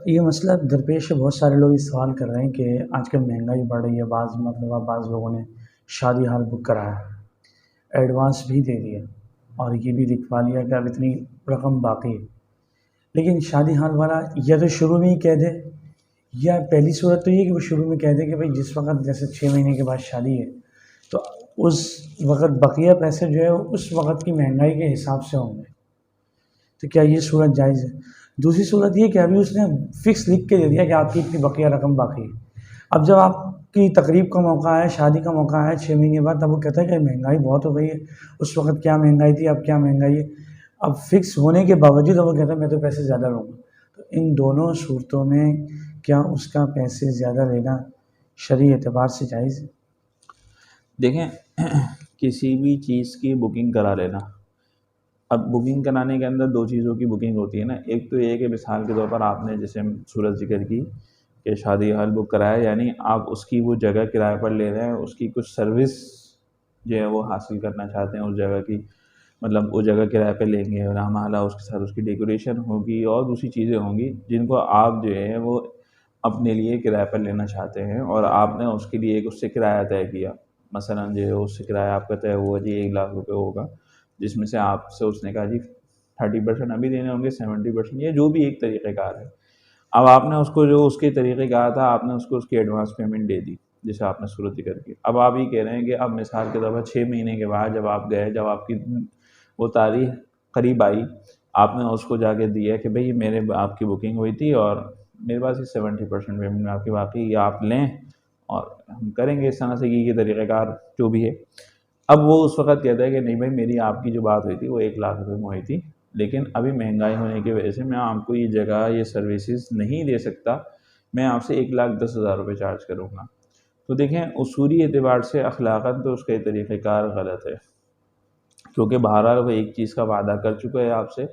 یہ مسئلہ درپیش ہے، بہت سارے لوگ یہ سوال کر رہے ہیں کہ آج کل مہنگائی بڑھ رہی ہے، بعض لوگوں نے شادی ہال بک کرایا، ایڈوانس بھی دے دیا اور یہ بھی دکھوا لیا کہ اب اتنی رقم باقی ہے، لیکن شادی ہال والا یا تو شروع میں ہی کہہ دے، یا پہلی صورت تو یہ کہ وہ شروع میں کہہ دے کہ بھائی جس وقت جیسے 6 مہینے کے بعد شادی ہے تو اس وقت بقیہ پیسے جو ہے اس وقت کی مہنگائی کے حساب سے ہوں گے، تو کیا یہ صورت جائز ہے؟ دوسری صورت یہ کہ ابھی اس نے فکس لکھ کے دے دیا کہ آپ کی اتنی بقیہ رقم باقی ہے، اب جب آپ کی تقریب کا موقع ہے، شادی کا موقع ہے 6 مہینے بعد، تب وہ کہتا ہے کہ مہنگائی بہت ہو گئی ہے، اس وقت کیا مہنگائی تھی اب کیا مہنگائی ہے، اب فکس ہونے کے باوجود وہ کہتا ہے میں تو پیسے زیادہ لوں گا، تو ان دونوں صورتوں میں کیا اس کا پیسے زیادہ لینا شرعی اعتبار سے جائز ہے؟ دیکھیں، کسی بھی چیز کی بکنگ کرا لینا، اب بکنگ کرانے کے اندر دو چیزوں کی بکنگ ہوتی ہے نا، ایک تو یہ کہ مثال کے طور پر آپ نے جیسے صورت ذکر کی کہ شادی ہال بک کرایا، یعنی آپ اس کی وہ جگہ کرائے پر لے رہے ہیں، اس کی کچھ سروس جو ہے وہ حاصل کرنا چاہتے ہیں اس جگہ کی، مطلب وہ جگہ کرائے پہ لیں گے، رحم اللہ اس کے ساتھ اس کی ڈیکوریشن ہوگی اور دوسری چیزیں ہوں گی جن کو آپ جو ہے وہ اپنے لیے کرائے پر لینا چاہتے ہیں، اور آپ نے اس کے لیے ایک اس سے کرایہ طے کیا، مثلا جو ہے اس سے کرایہ آپ کا طے ہوا جی 1 لاکھ روپے ہوگا، جس میں سے آپ سے اس نے کہا جی 30% ابھی دینے ہوں گے، 70%، یہ جو بھی ایک طریقہ کار ہے۔ اب آپ نے اس کو جو اس کے طریقے کہا تھا، آپ نے اس کو اس کی ایڈوانس پیمنٹ دے دی جیسے آپ نے صورت ذکر کی۔ اب آپ یہ کہہ رہے ہیں کہ اب مثال کے طور پر 6 مہینے کے بعد جب آپ گئے، جب آپ کی وہ تاریخ قریب آئی، آپ نے اس کو جا کے دیا کہ بھئی میرے آپ کی بکنگ ہوئی تھی اور میرے پاس 70% پیمنٹ میں آپ کی باقی، یا آپ لیں اور ہم کریں گے اس طرح سے یہ طریقہ کار جو بھی ہے۔ اب وہ اس وقت کہتا ہے کہ نہیں بھائی میری آپ کی جو بات ہوئی تھی وہ 1 لاکھ روپے میں ہوئی تھی، لیکن ابھی مہنگائی ہونے کی وجہ سے میں آپ کو یہ جگہ یہ سروسز نہیں دے سکتا، میں آپ سے 1,10,000 روپے چارج کروں گا۔ تو دیکھیں اصولی اعتبار سے اخلاقاً تو اس کا یہ طریقہ کار غلط ہے، کیونکہ بہرحال وہ ایک چیز کا وعدہ کر چکا ہے آپ سے،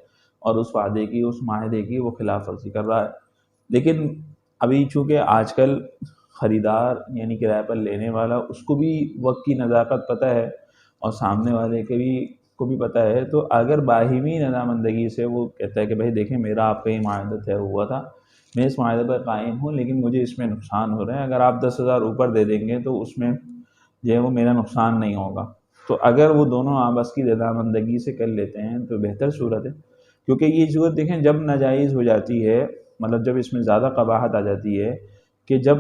اور اس وعدے کی اس معاہدے کی وہ خلاف ورزی کر رہا ہے۔ لیکن ابھی چونکہ آج کل خریدار یعنی کرائے پر لینے والا اس کو بھی وقت کی نزاکت پتہ ہے اور سامنے والے کو بھی پتہ ہے، تو اگر باہمی رضامندگی سے وہ کہتا ہے کہ بھائی دیکھیں میرا آپ کا یہ معاہدہ طے ہوا تھا، میں اس معاہدے پر قائم ہوں، لیکن مجھے اس میں نقصان ہو رہا ہے، اگر آپ 10,000 اوپر دے دیں گے تو اس میں جو ہے وہ میرا نقصان نہیں ہوگا، تو اگر وہ دونوں آپس کی رضامندگی سے کر لیتے ہیں تو بہتر صورت ہے، کیونکہ یہ صورت دیکھیں جب ناجائز ہو جاتی ہے، مطلب جب اس میں زیادہ قباحت آ جاتی ہے کہ جب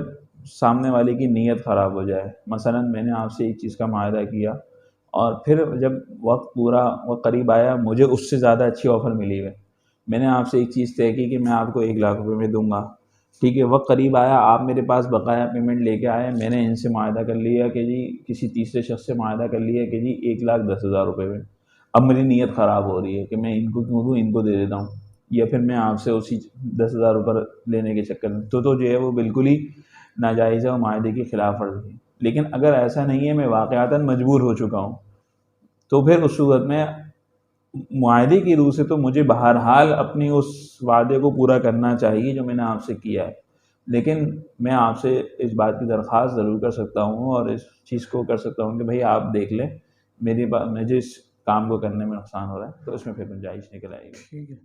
سامنے والے کی نیت خراب ہو جائے، مثلا میں نے آپ سے ایک چیز کا معاہدہ کیا اور پھر جب وقت پورا وہ قریب آیا مجھے اس سے زیادہ اچھی آفر ملی ہے، میں نے آپ سے ایک چیز طے کی کہ میں آپ کو 1 لاکھ روپے میں دوں گا، ٹھیک ہے، وقت قریب آیا آپ میرے پاس بقایا پیمنٹ لے کے آئے، میں نے ان سے معاہدہ کر لیا کہ جی کسی تیسرے شخص سے معاہدہ کر لیا کہ جی 1,10,000 روپے میں، اب میری نیت خراب ہو رہی ہے کہ میں ان کو کیوں دوں، ان کو دے دیتا ہوں، یا پھر میں آپ سے اسی 10,000 روپے لینے کے چکر میں تو جو ہے وہ بالکل ہی ناجائز ہے اور معاہدے کی خلاف ورزی ہے۔ لیکن اگر ایسا نہیں ہے، میں واقعتاً مجبور ہو چکا ہوں، تو پھر اس صورت میں معاہدے کی روح سے تو مجھے بہرحال اپنی اس وعدے کو پورا کرنا چاہیے جو میں نے آپ سے کیا ہے، لیکن میں آپ سے اس بات کی درخواست ضرور کر سکتا ہوں اور اس چیز کو کر سکتا ہوں کہ بھئی آپ دیکھ لیں مجھے اس کام کو کرنے میں نقصان ہو رہا ہے، تو اس میں پھر گنجائش نکل آئے گی۔ ٹھیک ہے۔